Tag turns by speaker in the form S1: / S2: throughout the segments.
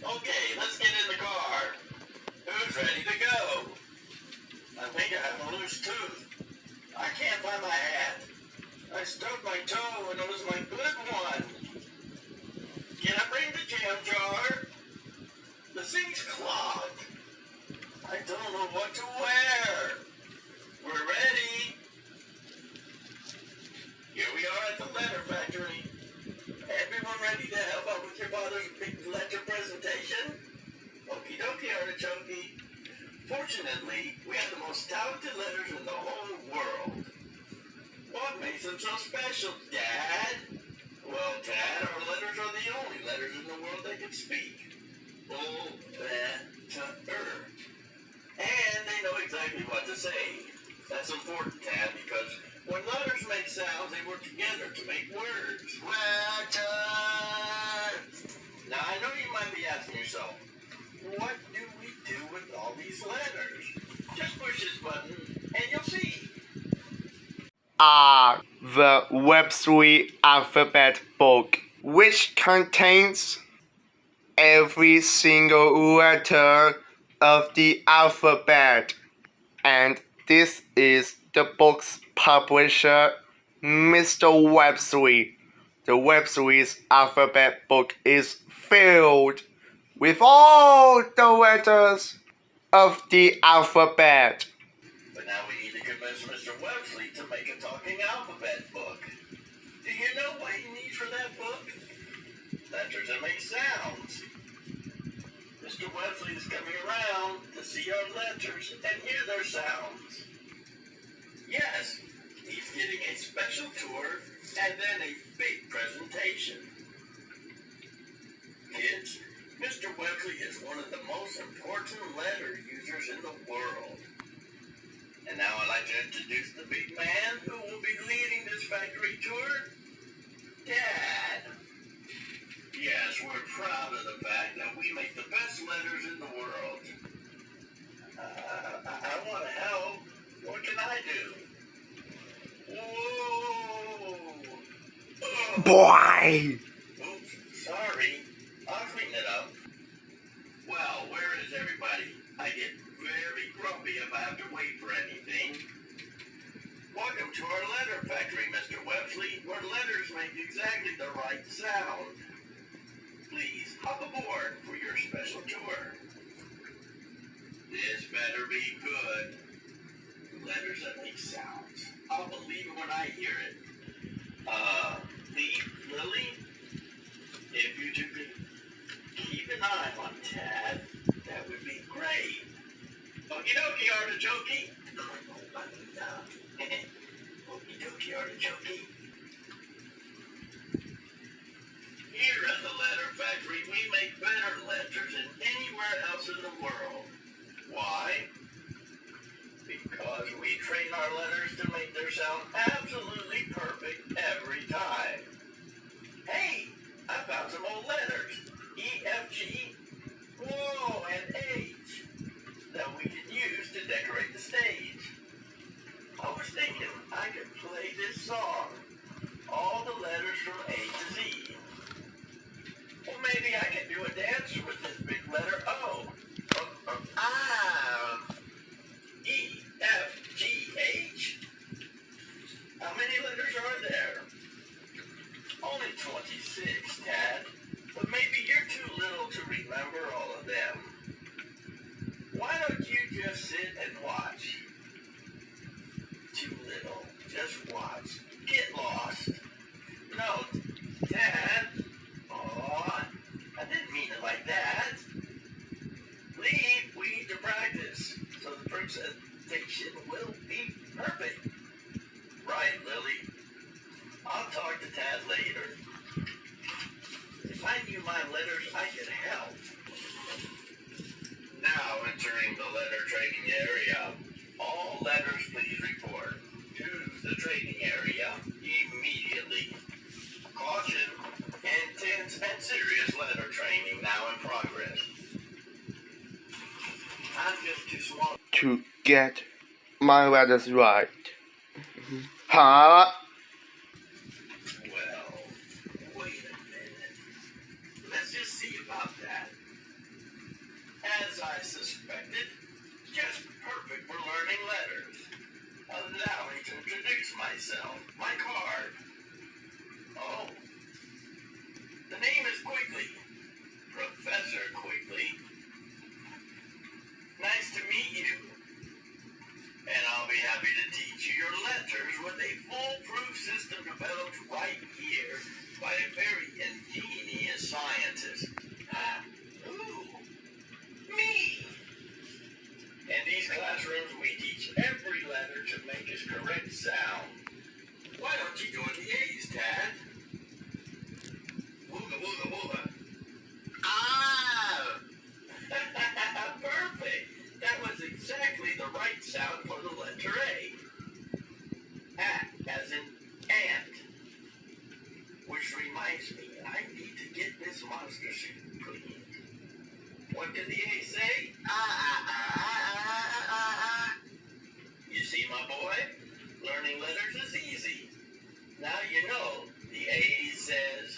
S1: Okay, let's get in the car. Who's ready to go? I think I have a loose tooth. I can't find my hat. I stubbed my toe and it was my good one. Can I bring the jam jar? The thing's clogged. I don't know what to wear. We're ready. Here we are at the letter factory. Everyone ready to help out with your father's big letter presentation? Okie dokie, Artichoke. Fortunately, we have the most talented letters in the whole world. What makes them so special, Dad? Well, Dad, our letters are the only letters in the world that can speak. Better. And they know exactly what to say. That's important, Dad, because when letters make sounds, they work together to make words. Letter! Now, I know you might be asking yourself, what do we do with all these letters? Just push this button, and you'll see.
S2: Are the Web3 alphabet book, which contains every single letter of the alphabet. And this is the book's publisher, Mr. Web3. The Web3's alphabet book is filled with all the letters of the alphabet.
S1: But now we need to convince Mr. Websley to make a talking alphabet book. Do you know what he needs for that book? Letters that make sounds. Mr. Websley is coming around to see our letters and hear their sounds. Yes, he's getting a special tour and then a big presentation. Kids, Mr. Websley is one of the most important letter users in the world. And now I'd like to introduce the big man who will be leading this factory tour. Dad. Yes, we're proud of the fact that we make the best letters in the world. I want to help. What can I do? Whoa! Oh.
S2: Boy!
S1: Oops, sorry. I'll clean it up. Well, where is everybody? I get very grumpy if I have to wait for anything. Welcome to our letter factory, Mr. Websley, where letters make exactly the right sound. Please hop aboard for your special tour. This better be good. Letters that make sounds. I'll believe it when I hear it. Lily, if you two could keep an eye on Tad, that would be great. Okie dokie, Artichoke. Okie dokie, Artichoke. Here at the letter factory, we make better letters than anywhere else in the world. Why? Because we train our letters to make their sound absolutely perfect every time. Hey, I found some old letters. E, F, G, whoa, and H that we can use to decorate the stage. I was thinking I could play this song. All the letters from A to Z. Well, maybe I can do a dance with this big letter O. E, F, G, H. How many letters are there? Only 26, Tad. But maybe you're too little to remember all of them. Why don't you just sit and watch? Too little. Just watch. Get lost. No, Dad. Aw, I didn't mean it like that. Leave. We need to practice so the presentation will be perfect. Right, Lily? I'll talk to Tad later. If I knew my letters, I could help. Now entering the letter training area. All letters please report to the training area immediately. Caution, intense and serious letter training now in progress. I'm just too small
S2: To get my letters right. Huh?
S1: Well, wait a minute. Let's just see about that. I suspected. Just perfect for learning letters. Allow me to introduce myself. My card. Oh. The name is Quigley. Professor Quigley. Nice to meet you. And I'll be happy to teach you your letters with a foolproof system developed right here by a very ingenious scientist. Ooh, me! In these classrooms, we teach every letter to make its correct sound. Why don't you join the A's, Tad? Wooga, wooga, wooga. Ah! Perfect! That was exactly the right sound for the letter A. As in ant. Which reminds me, I need to get this monster suit cleaned. What did the A say? You see, my boy? Learning letters is easy. Now you know. The A says,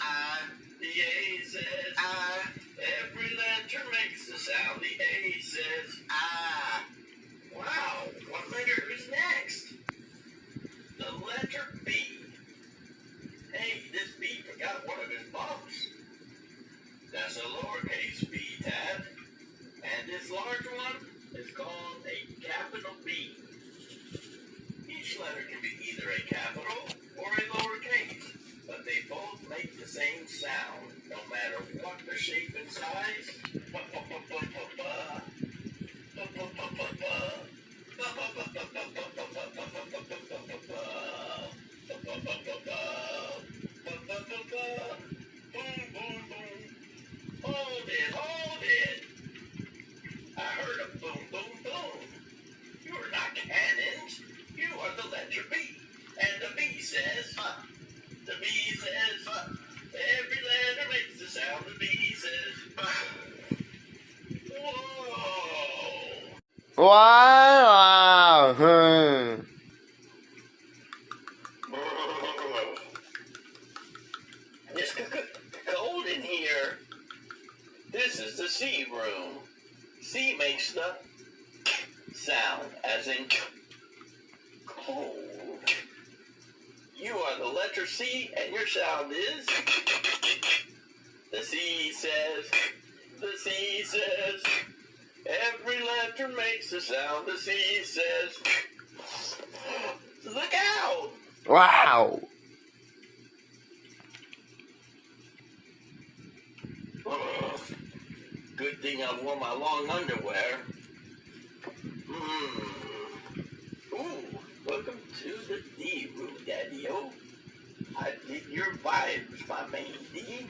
S1: the A says, every letter makes a sound. The A says, Wow, what letter is next? The letter B. Hey, this B forgot one of his bumps. That's a lowercase b, Tad. And this large one is called a capital B. Each letter can be either a capital or a lowercase, but they both make the same sound, no matter what the shape and size. Hold it. I heard a boom, boom, boom. You are not cannons. You are the letter B. And the B says, the B says, every letter makes the sound. The B says, whoa.
S2: Wow.
S1: It's cold in here. This is the C room. C makes the sound, as in cold. You are the letter C, and your sound is. The C says. Every letter makes a sound. The C says. Look out!
S2: Wow.
S1: Good thing I wore my long underwear. Ooh, welcome to the D room, Daddy-O. I dig your vibes, my main D.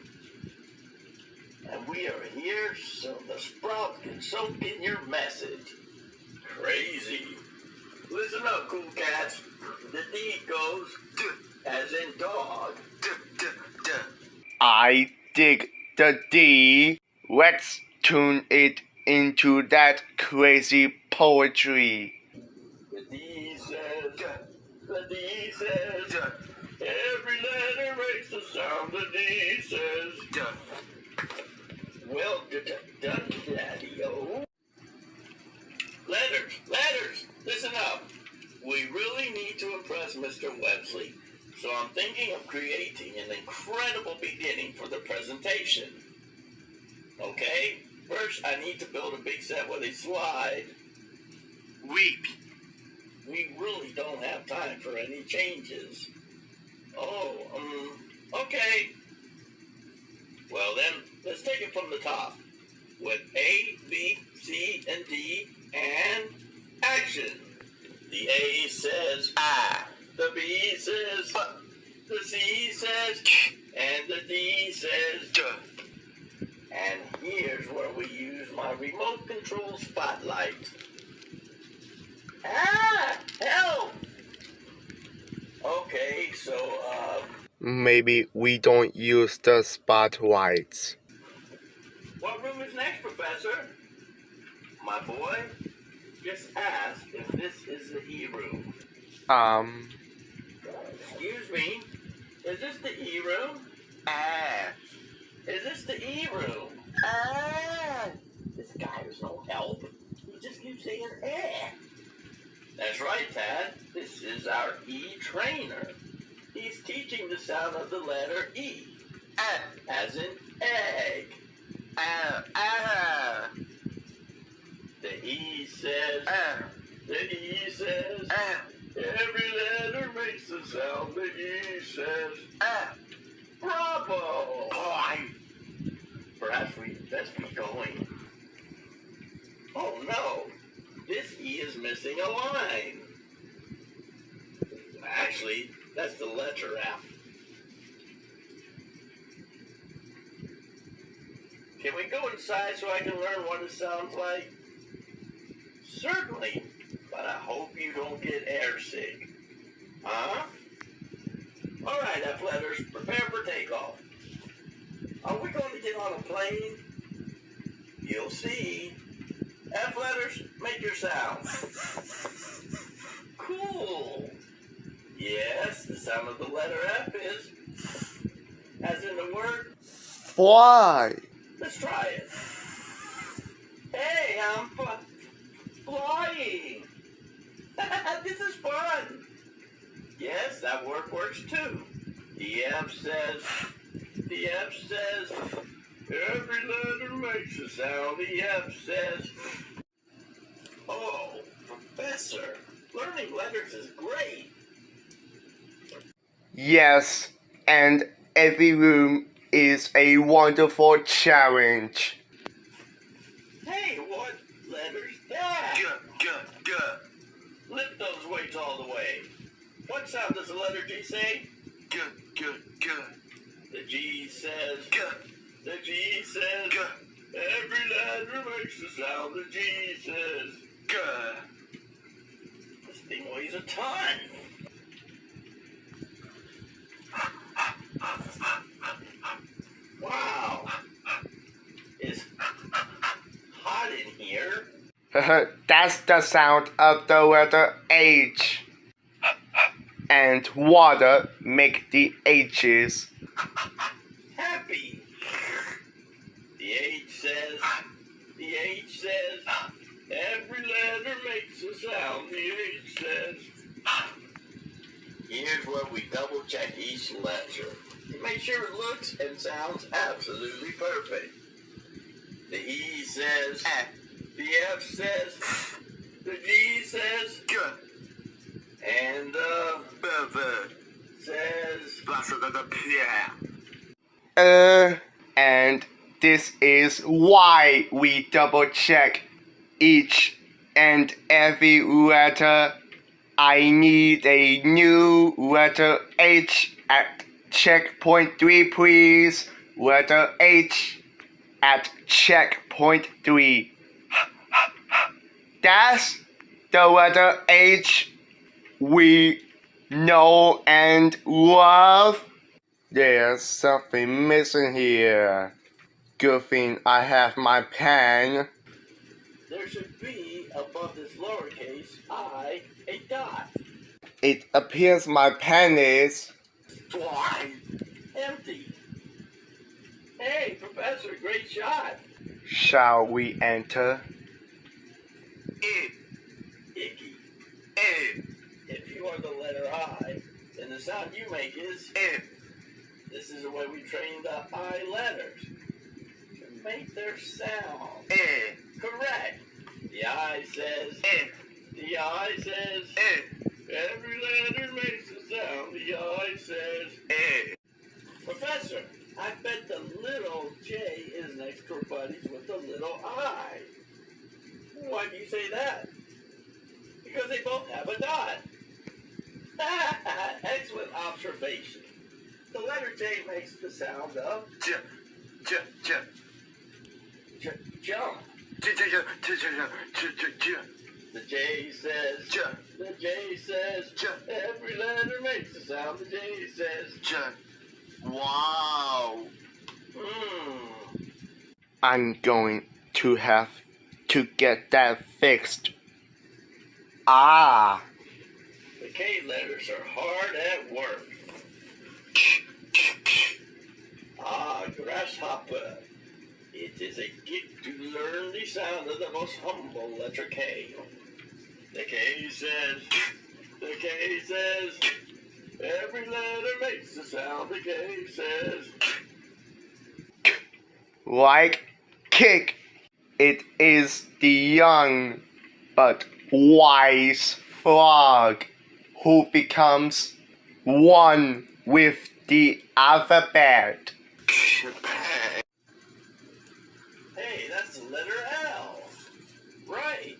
S1: And we are here so the sprout can soak in your message. Crazy. Listen up, cool cats. The D goes as in dog.
S2: I dig the D. Let's tune it into that crazy poetry.
S1: The D says, every letter makes a sound. The D says, well done, Daddy-O. Letters, listen up. We really need to impress Mr. Websley, so I'm thinking of creating an incredible beginning for the presentation. Okay? First, I need to build a big set with a slide. We really don't have time for any changes. Okay. Well then, let's take it from the top. With A, B, C, and D, and action. The A says I, the B says the C says and the D says duh. And here's where we use my remote control spotlight. Help! Okay, so,
S2: Maybe we don't use the spotlights.
S1: what room is next, Professor? My boy, just ask if this is the E room. Excuse me, is this the E room? Is this the E room? Is guy is no help. He just keeps saying eh. That's right, Tad. This is our E-trainer. He's teaching the sound of the letter E. As in egg. The E says. The E says. Every letter makes a sound. The E says. Bravo! Perhaps we best be going. Oh no! This E is missing a line. Actually, that's the letter F. Can we go inside so I can learn what it sounds like? Certainly, but I hope you don't get airsick. Huh? All right, F letters, prepare for takeoff. Are we going to get on a plane? You'll see. F letters, make your sound. Cool. Yes, the sound of the letter F is, as in the word.
S2: Fly.
S1: Let's try it. Hey, I'm flying. This is fun. Yes, that word works too. The F says, every letter makes a sound. The F says, oh, Professor, learning letters is great.
S2: Yes, and every room is a wonderful challenge.
S1: Hey, what letter's that? G. Lift those weights all the way. What sound does the letter G say? G. The G says. G. The G says. G. Every letter makes a sound. The G says. G. This thing weighs a ton. Wow. It's hot in here.
S2: That's the sound of the letter H. And water make the H's.
S1: Happy. The H says, every letter makes a sound. The H says. Here's where we double check each letter to make sure it looks and sounds absolutely perfect. The E says, the F says, the G says, and the B says,
S2: and this is why we double check each and every letter. I need a new letter H at checkpoint 3, please. Letter H at checkpoint 3. That's the letter H we know and love. There's something missing here. Good thing I have my pen.
S1: There should be above this lowercase I a dot.
S2: It appears my pen is
S1: Empty. Hey, Professor, great shot.
S2: Shall we enter?
S1: Icky. If you are the letter I, then the sound you make is This is the way we train the I letters to make their sound. Correct. The I says. The I says. Every letter makes a sound. The I says. Professor, I bet the little J is next door buddies with the little I. Why do you say that? Because they both have a dot. Excellent observation. The letter J makes the sound of jump. The J says The J says every letter makes the sound. The J says
S2: Wow. I'm going to have to get that fixed. Ah.
S1: The K letters are hard at work. Ah, grasshopper. It 'Tis a gift to learn the sound of the most humble letter K. The K says, every letter makes a sound. The K says,
S2: like kick. It is the young but wise frog who becomes one with the alphabet.
S1: hey, that's the letter L. Right.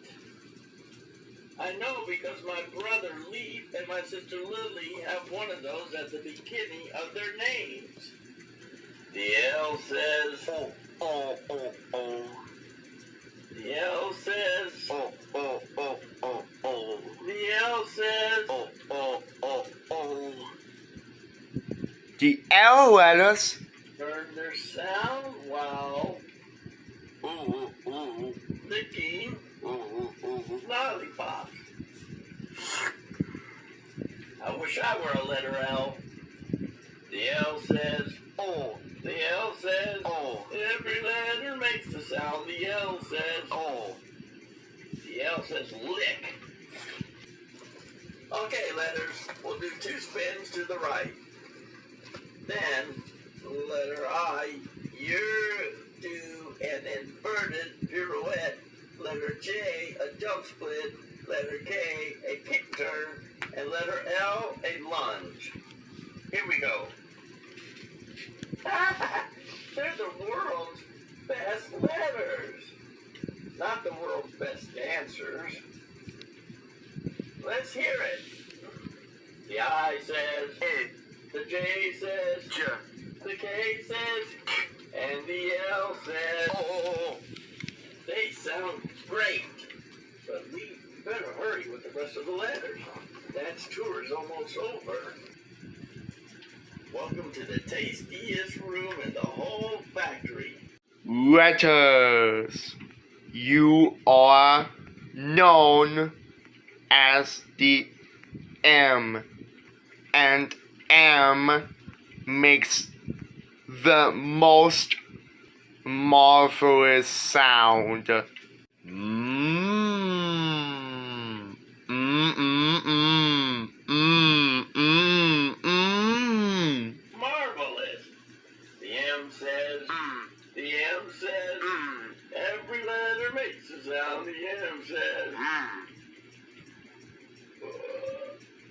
S1: I know because my brother Leaf and my sister Lily have one of those at the beginning of their names. The L says,
S2: Oh, oh, oh.
S1: the L says,
S2: Oh, oh, oh, oh, oh.
S1: the L says,
S2: Oh, oh, oh, oh. The L letters.
S1: learn their sound while
S2: Ooh, ooh,
S1: licking
S2: ooh, ooh, ooh.
S1: lollipops. I wish I were a letter L. The L says,
S2: Oh,
S1: the L says,
S2: oh,
S1: every letter makes a sound. The L says,
S2: oh.
S1: the L says lick. Okay, letters. We'll do 2 spins to the right. Then, letter I, you do an inverted pirouette. Letter J, a jump split. Letter K, a kick turn. And letter L, a lunge. Here we go. They're the world's best letters. Not the world's best dancers. Let's hear it. The I says, the J says, the K says, and the L says,
S2: Oh.
S1: they sound great. But we better hurry with the rest of the letters. Dance tour is almost over. Welcome to the tastiest room in the whole factory.
S2: Letters. You are known as the M, and M makes the most marvelous sound.
S1: Marvelous. The M says, the M says, every letter makes a sound. The M says,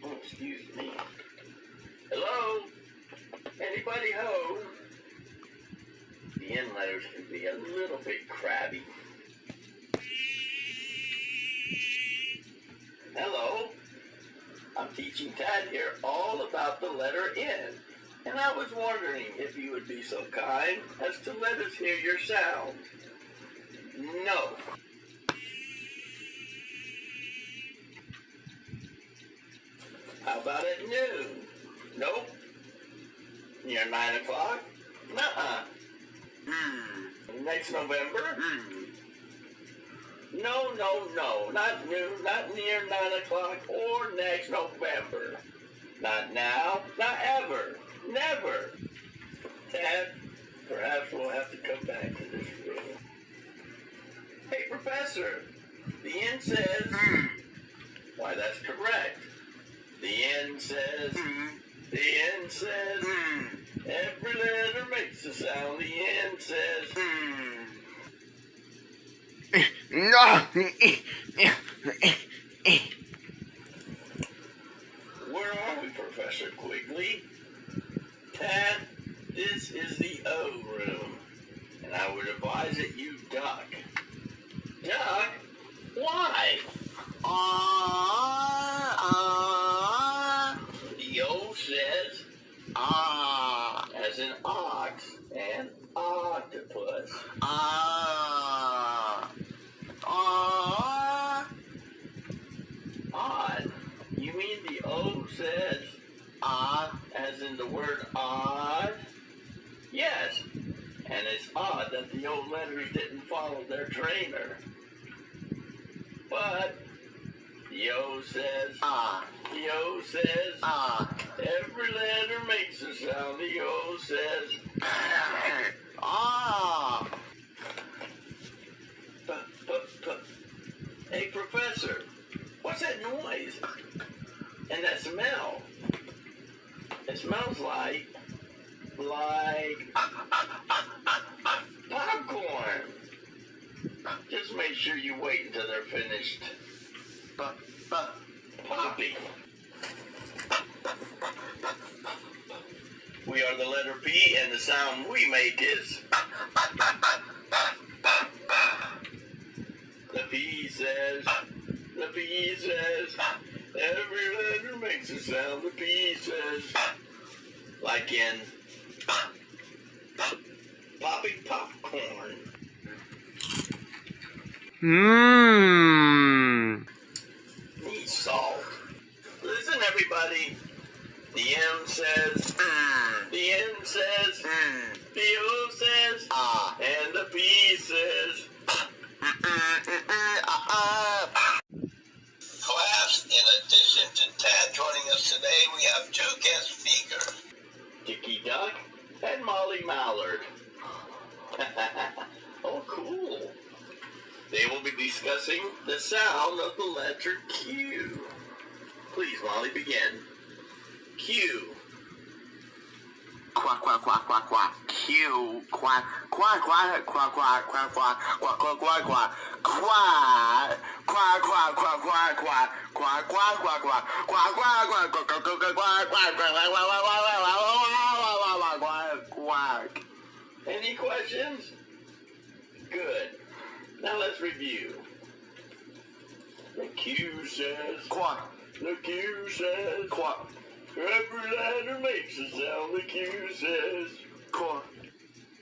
S1: oh, excuse me. Hello? Anybody home? The N letters can be a little bit crabby. Hello? I'm teaching Tad here all about the letter N. And I was wondering if you would be so kind as to let us hear your sound. No. How about at noon? Nope. Near 9 o'clock? Nuh-uh. Next November? No. Not noon, not near 9 o'clock, or next November. Not now, not ever. Never. Tad, perhaps we'll have to come back to this room. Hey, Professor, the N says... Why, that's correct. The N says... The N says... Every letter makes a sound. The N says...
S2: No.
S1: Where are we, Professor Quigley? Tad, this is the O room, and I would advise that you duck. Duck? Why? The O says, as in ox and octopus. Odd. You mean the O says, as in the word odd? Yes, and it's odd that the O letters didn't follow their trainer. But the O says, the O says, every letter makes a sound. The O says, Hey, Professor, what's that noise? And that smell? It smells like popcorn. Just make sure you wait until they're finished popping. We are the letter P, and the sound we make is. The P says, every letter makes a sound. The P says, like in popping popcorn. Need salt. Listen, everybody. The M says, the N says, the O says, and the P says, Class, in addition to Tad joining us today, we have two guest speakers, Dickie Duck and Molly Mallard. Oh, cool. They will be discussing the sound of the letter Q. Please, Molly, begin. Q.
S2: Quack, quack, quack, quack, quack. Q. Quack, quack, quack, quack, quack, quack, quack, quack, quack, quack, quack. Quack. Quack, quack, quack, quack, quack. Quack, quack, quack, quack. Quack, quack, quack, quack, quack, quack, quack, quack, quack.
S1: Any questions? Good. Now let's review. The Q says,
S2: Quack.
S1: the Q says,
S2: Quack.
S1: every letter makes a sound. The Q says,
S2: Quack.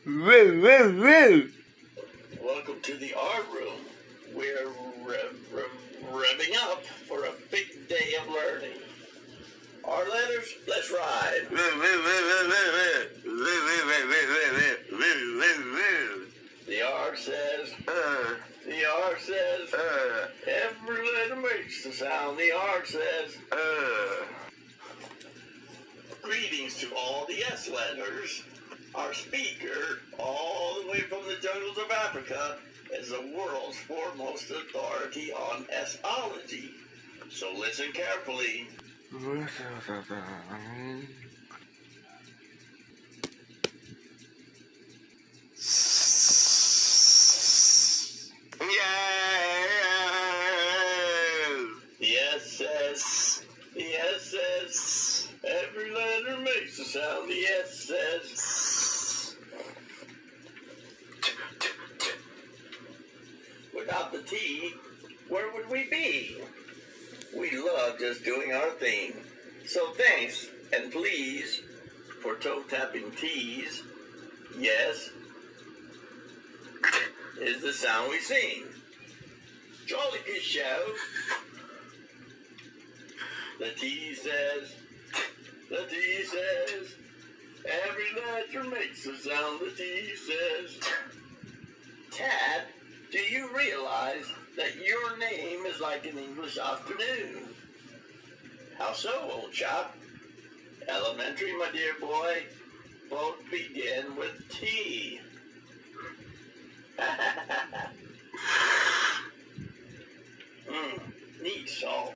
S2: Woo, woo, woo.
S1: welcome to the art room. We're revving up for a big day of learning. Our letters, let's ride. The R says, the R says, every letter makes the sound. The R says, greetings to all the S letters. Our speaker, all the way from the jungles of Africa, is the world's foremost authority on S-ology. So listen carefully. The S says, every letter makes a sound. The S says, without the T, where would we be? We love just doing our thing. So thanks and please for toe tapping T's. Yes is the sound we sing. Jolly good show. The T says, every letter makes a sound. The T says, Tad, do you realize that your name is like an English afternoon? How so, old chap? Elementary, my dear boy, both begin with T. Neat salt.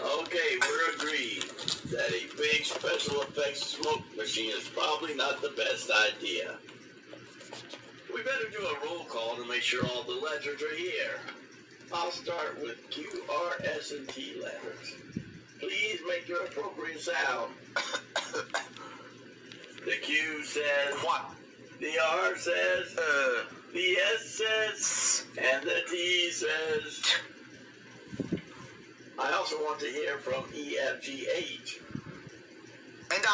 S1: Okay, we're agreed that a big special effects smoke machine is probably not the best idea. We better do a roll call to make sure all the letters are here. I'll start with Q, R, S, and T letters. Please make your appropriate sound. The Q says, what? The R says, the S says, and the T says. I also want to hear from E, F, G, H.
S2: And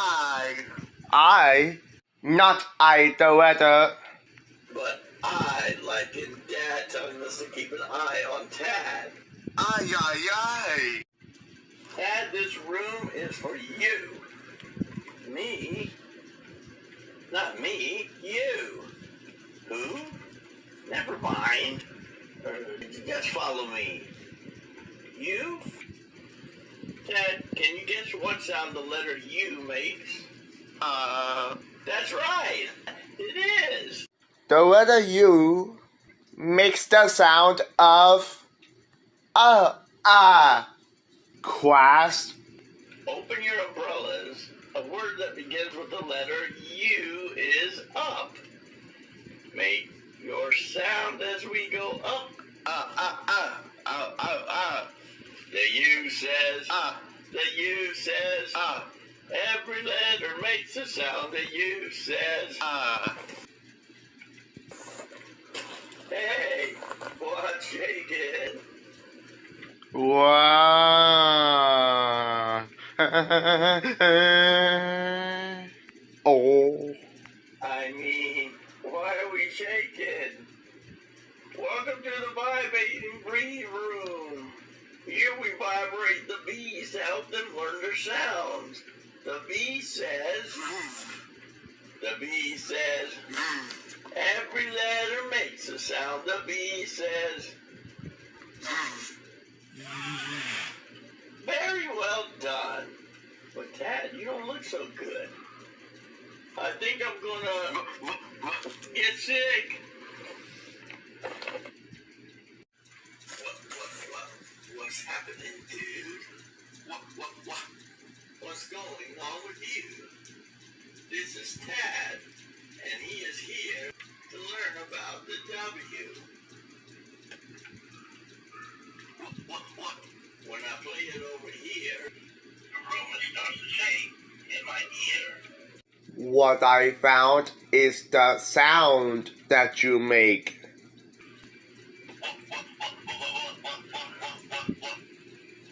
S2: I, not I, the letter.
S1: But I, like in Dad telling us to keep an eye on Tad.
S2: Ay.
S1: Tad, this room is for you. Me? Not me, you. Who? Never mind. Just follow me. You? Tad, can you guess what sound the letter U makes? That's right. It is.
S2: The letter U makes the sound of quack.
S1: Open your umbrellas. A word that begins with the letter U is up. Make your sound as we go up. The U says. The U says. Every letter makes a sound. The U says. Hey, what's shaking?
S2: Wow. Oh.
S1: I mean, why are we shaking? Welcome to the Vibrating Breathe Room. Here we vibrate the bees to help them learn their sounds. The bee says, every letter makes a sound. The bee says, very well done. But Tad, you don't look so good. I think I'm gonna get sick. What's happening, dude? What's going on with you? This is Tad, and he is here to learn about the W. When I play it over here, the room starts to shake in my ear.
S2: What I found is the sound that you make.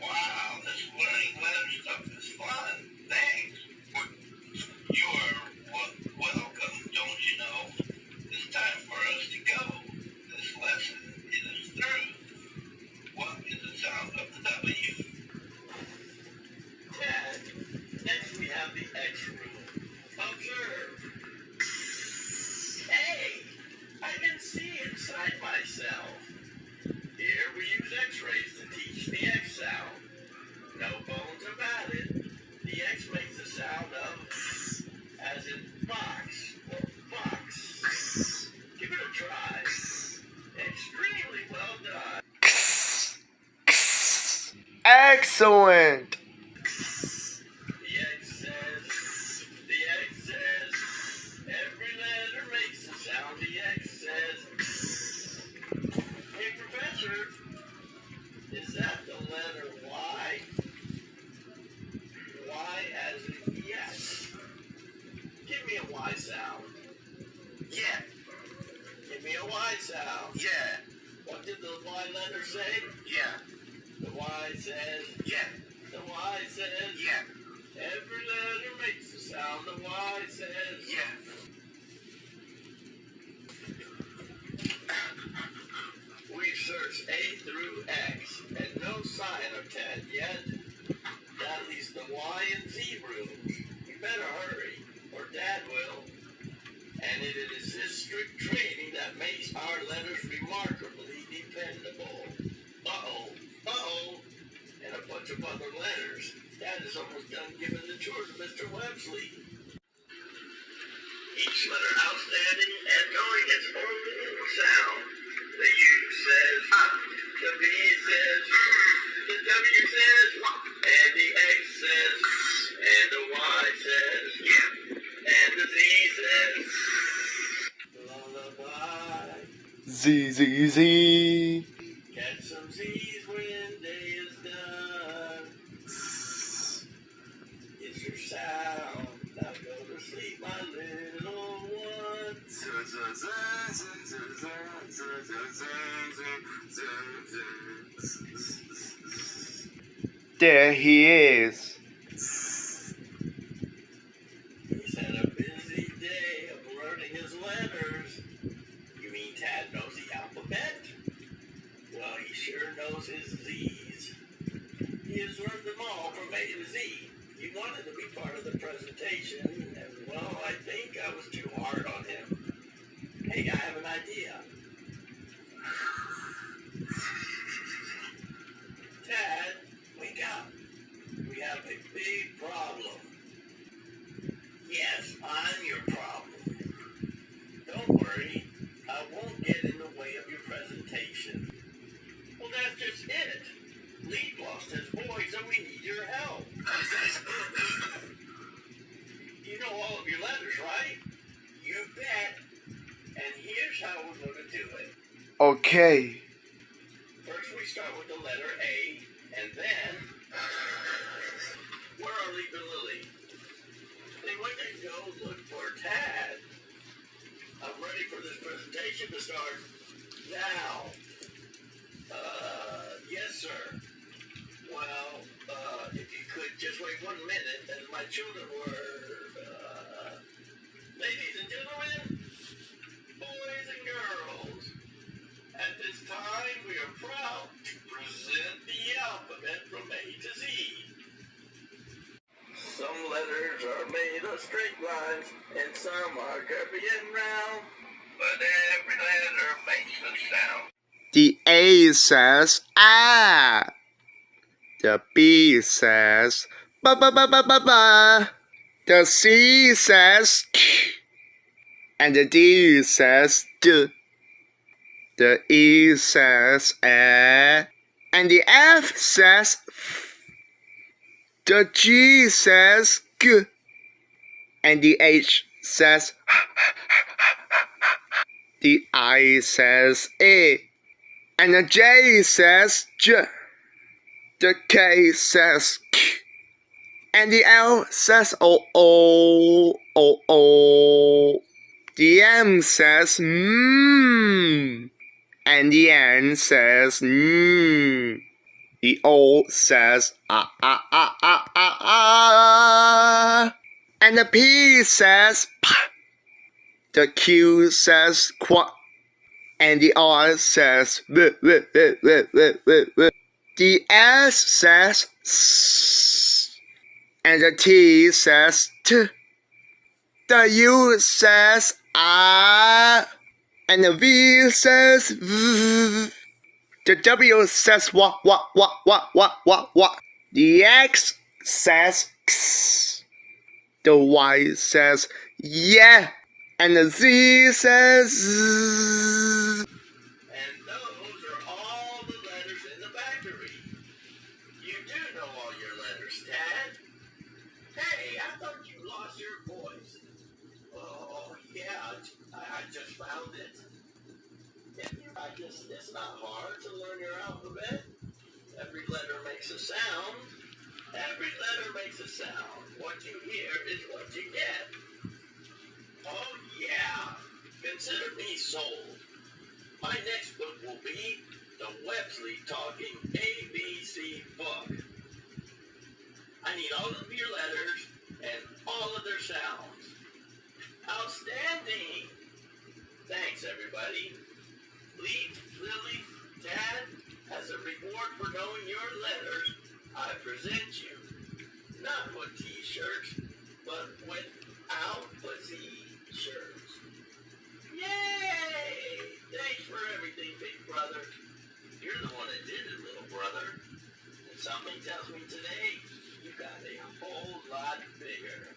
S1: Wow, this learning letter stuff is fun. Thanks. You're welcome, don't you know? It's time for us to go. This lesson is through. What is the sound of the W? Ted, next we have the X room. Observe. Hey, I can see inside myself. Here we use X-rays to teach the X sound. No bones about it. The X makes the sound of as in box or box. Give it a try. Extremely well done.
S2: Excellent.
S1: The X says, every letter makes a sound. The X says, hey professor, is that the letter Y? Y as in yes. Give me a Y sound. Yeah. Give me a Y sound. Yeah. What did the Y letter say? Yeah. The Y says, yeah. The Y says, yeah. Every letter makes a sound. The Y says, yeah. We've searched A through X and no sign of Ted yet. That leaves the Y and Z rooms. You better hurry, or Dad will. And it is this strict training that makes our letters remarkably dependable. Uh-oh, and a bunch of other letters. Dad is almost done giving the tour to Mr. Websley. Each letter outstanding and knowing its own sound. The U says, the B says, the W says, and the X says, and the Y says, yeah, and the Z says, lullaby.
S2: Z.
S1: Catch some Z's when day is done. It's your sound. Now go to sleep, my little one.
S2: There he is.
S1: He's had a busy day of learning his letters. You mean Tad knows the alphabet? Well, he sure knows his Z's. He has learned them all from A to Z. He wanted to be part of the presentation, and well, I think I was too hard on him. Hey, I have an idea. Tad, wake up. We have a big problem. Yes, I'm your problem. Don't worry, I won't get in the way of your presentation. your letters, right? You bet. And here's how we're going to do it.
S2: Okay.
S1: First, we start with the letter A, and then... Where are Leap and Lily? They went to go look for Tad. I'm ready for this presentation to start now. Yes, sir. Well, if you could just wait 1 minute, as my children were, ladies and gentlemen, boys and girls, at this time we are proud to present the alphabet from A to Z. Some letters are made of straight lines, and some are curvy and round, but every letter makes a sound.
S2: The A says ah. The B says ba ba ba ba ba ba. The C says k. And the D says d. The E says eh. And the F says f. The G says g. And the H says the I says e. And the J says j. The K says k. And the L says oh oh oh oh. The M says mmm. And the N says mmm. The O says ah ah ah ah ah ah. And the P says p. The Q says qu. And the R says v v v v v v v. The S says s. And the T says t. The U says ah. And the V says v. The W says wah wah wah wah wah wah wah. The X says x. The Y says yeah. And the Z says z.
S1: And those are all the letters in the factory. You do know all your letters, Tad. Hey, I thought you lost your voice. Oh, yeah, I just found it. It's not hard to learn your alphabet. Every letter makes a sound. Every letter makes a sound. What you hear is what you get. Oh, yeah. Consider me sold. My next book will be the Websley Talking ABC book. I need all of your letters and all of their sounds. Outstanding. Thanks, everybody. Leap, Lily, Tad, as a reward for knowing your letters, I present you not with T-shirts, but without fuzzy shirts. Yay! Thanks for everything, big brother. You're the one that did it, little brother. And something tells me today you got a whole lot bigger.